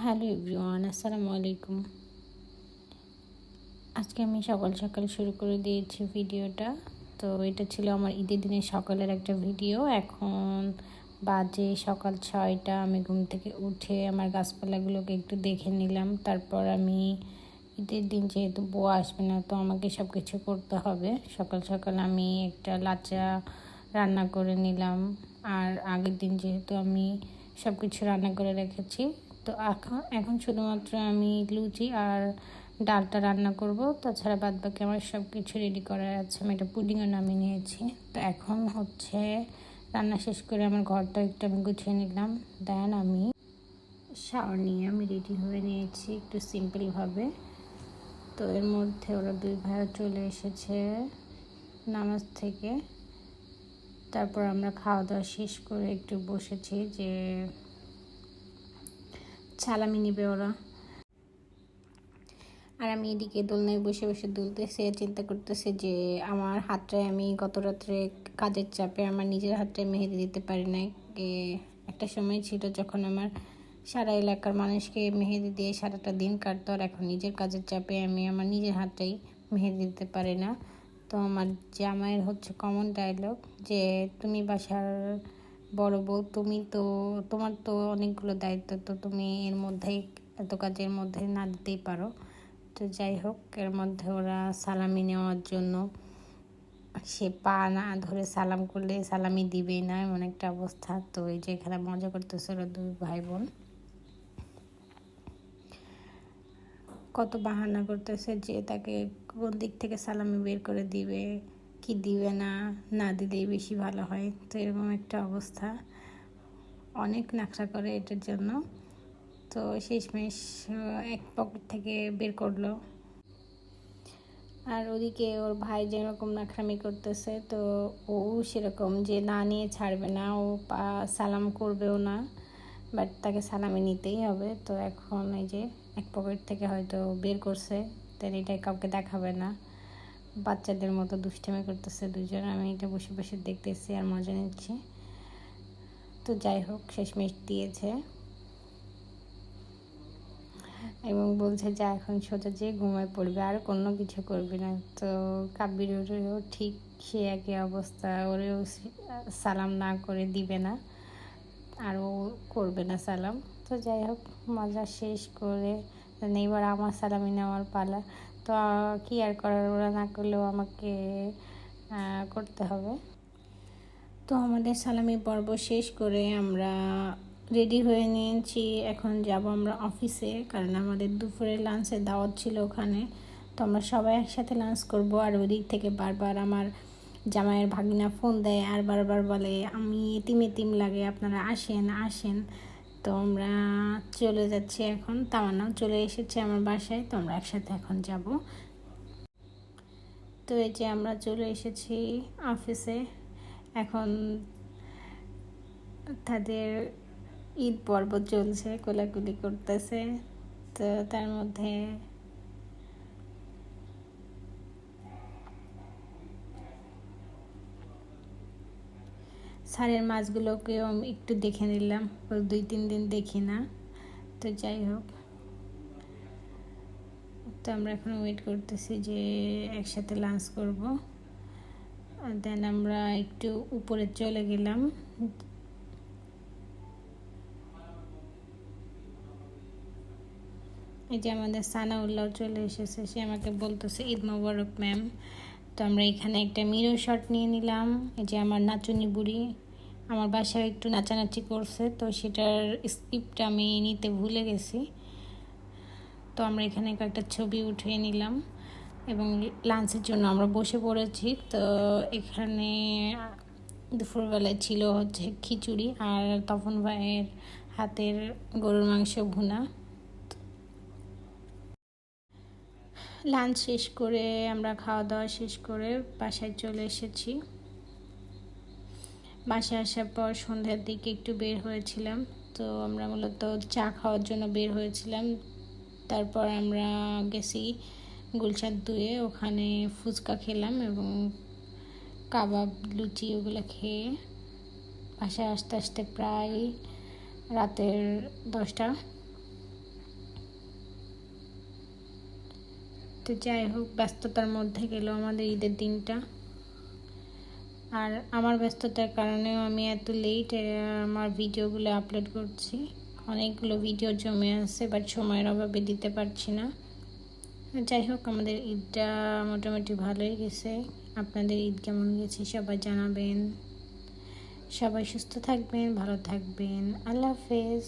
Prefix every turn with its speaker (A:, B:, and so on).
A: Hello everyone, আসসালামু আলাইকুম। আজকে আমি সকাল সকাল শুরু করে দিয়েছি ভিডিওটা। তো এটা ছিল আমার ঈদের দিনের সকালের একটা ভিডিও। এখন বাজে সকাল 6টা। আমি ঘুম থেকে উঠে আমার গাছপালাগুলোকে একটু দেখে নিলাম। তারপর আমি ঈদের দিন যেহেতু বউ আসবে না, তো আমাকে সব কিছু করতে হবে। সকাল সকাল আমি একটা লাচা রান্না করে নিলাম। আর আগের দিন যেহেতু আমি সব কিছু রান্না করে রেখেছি, তো এখন শুধুমাত্র আমি লুচি আর ডালটা রান্না করব। তাছাড়া বাদ বাকি আমার সব কিছু রেডি করা আছে। আমি একটা পুডিংও নামিয়ে নিয়েছি। তো এখন হচ্ছে রান্না শেষ করে আমার ঘরটা একটু আমি গুছিয়ে নিলাম। দেন আমি শাওয়ার নিয়ে আমি রেডি হয়ে নিয়েছি একটু সিম্পলভাবে। তো এর মধ্যে ওরা দুই ভাইও চলে এসেছে নামাজ থেকে। তারপর আমরা খাওয়া দাওয়া শেষ করে একটু বসেছি যে সালামি নিবে ওরা। আর আমি এদিকে দোলনায় বসে বসে দুলতেছে, চিন্তা করতেছে যে আমার হাতটায় আমি গত রাত্রে কাজের চাপে আমার নিজের হাতটায় মেহেদি দিতে পারি নাই। একটা সময় ছিল যখন আমার সারা এলাকার মানুষকে মেহেদি দিয়ে সারাটা দিন কাটতো, আর এখন নিজের কাজের চাপে আমি আমার নিজের হাতটাই মেহেদি দিতে পারি না। তো আমার জামাইয়ের হচ্ছে কমন ডায়লগ যে তুমি বাসার বড় বউ, তোমার তো অনেকগুলো দায়িত্ব, তো তুমি এর মধ্যেই এত কাজের মধ্যে না দিতেই পারো। তো যাই হোক, এর মধ্যে ওরা সালামি নেওয়ার জন্য সে পা না ধরে সালাম করলে সালামি দিবেই না, এমন একটা অবস্থা। তো এই যে এখানে মজা করতেছে ওরা দুই ভাই বোন, কত বাহানা করতেছে যে তাকে কোন দিক থেকে সালামি বের করে দিবে, কি দিবে না, না দিলেই বেশি ভালো হয়। তো এরকম একটা অবস্থা, অনেক নাকশা করে এটার জন্য। তো শেষমেশ এক পকেট থেকে বের করলো। আর ওদিকে ওর ভাই যেরকম নাকরামি করতেছে, তো ও সেরকম যে না নিয়ে ছাড়বে না, ও সালাম করবেও না, বাট তাকে সালামে নিতেই হবে। তো এখন এই যে এক পকেট থেকে হয়তো বের করছে, তাই এটাই কাউকে দেখাবে না। বাচ্চাদের মতো দুষ্টামি করতেছে দুজন। আমি এটা বসে বসে দেখতেছি আর মজা নিচ্ছি। তো যাই হোক, শেষমেশ দিয়েছে এবং বলছে যে এখন সোজা যে ঘুমায় পড়বে, আর কোনো কিছু করবে না। তো কাব্বিরেরও ঠিক সে একই অবস্থা, ওরেও সালাম না করে দিবে না, আর ও করবে না সালাম। তো যাই হোক, মজা শেষ করে এবার আমার সালামি নেওয়ার পালা। তো কি আর করার, ওরা না করলেও আমাকে করতে হবে। তো আমাদের সালামি পর্ব শেষ করে আমরা রেডি হয়ে নিয়েছি। এখন যাব আমরা অফিসে, কারণ আমাদের দুপুরে লাঞ্চের দাওয়াত ছিল ওখানে। তো আমরা সবাই একসাথে লাঞ্চ করব। আর ওই দিক থেকে বারবার আমার জামাইয়ের ভাগিনা ফোন দেয় আর বারবার বলে আমি এতিম এতিম লাগে, আপনারা আসেন আসেন। তো আমরা চলে যাচ্ছি এখন। তামান্নাও চলে এসেছে আমার বাসায়, তো আমরা একসাথে এখন যাব। তো এই যে আমরা চলে এসেছি অফিসে। এখন তাদের ঈদ পর্ব চলছে, কোলাকুলি করতেছে। তো তার মধ্যে সারের মাছগুলোকেও আমি একটু দেখে নিলাম, 2-3 দিন দেখি না। তো যাই হোক, তো আমরা এখন ওয়েট করতেছি যে একসাথে লাঞ্চ করব। দেন আমরা একটু উপরে চলে গেলাম। এই যে আমাদের সানাউল্লাহ চলে এসেছে, সে আমাকে বলতেছে ঈদ মোবারক ম্যাম। তো আমরা এখানে একটা মিরর শট নিয়ে নিলাম। এই যে আমার নাচুনি বুড়ি আমার বাসায় একটু নাচানাচি করছে, তো সেটার স্ক্রিপ্টটা আমি নিতে ভুলে গেছি। তো আমরা এখানে কয়েকটা ছবি উঠিয়ে নিলাম এবং লাঞ্চের জন্য আমরা বসে পড়েছি। তো এখানে দুপুরবেলায় ছিল হচ্ছে খিচুড়ি আর তপন ভাইয়ের হাতের গরুর মাংস ভুনা। লাঞ্চ শেষ করে আমরা খাওয়া দাওয়া শেষ করে বাসায় চলে এসেছি। বাসায় আসার পর সন্ধ্যার দিকে একটু বের হয়েছিলাম। তো আমরা মূলত চা খাওয়ার জন্য বের হয়েছিলাম। তারপর আমরা গেছি গুলশান 2-এ, ওখানে ফুচকা খেলাম এবং কাবাব লুচি ওগুলো খেয়ে বাসায় আসতে আসতে প্রায় রাতের 10টা। তো যাই হোক, ব্যস্ততার মধ্যে গেল আমাদের ঈদের দিনটা। আর আমার ব্যস্ততার কারণেও আমি এত লেট আমার ভিডিওগুলো আপলোড করছি। অনেকগুলো ভিডিও জমে আছে, বাট সময়ের অভাবে দিতে পারছি না। যাই হোক, আমাদের ঈদটা মোটামুটি ভালোই গেছে। আপনাদের ঈদ কেমন গেছে সবাই জানাবেন। সবাই সুস্থ থাকবেন, ভালো থাকবেন। আল্লাহ হাফেজ।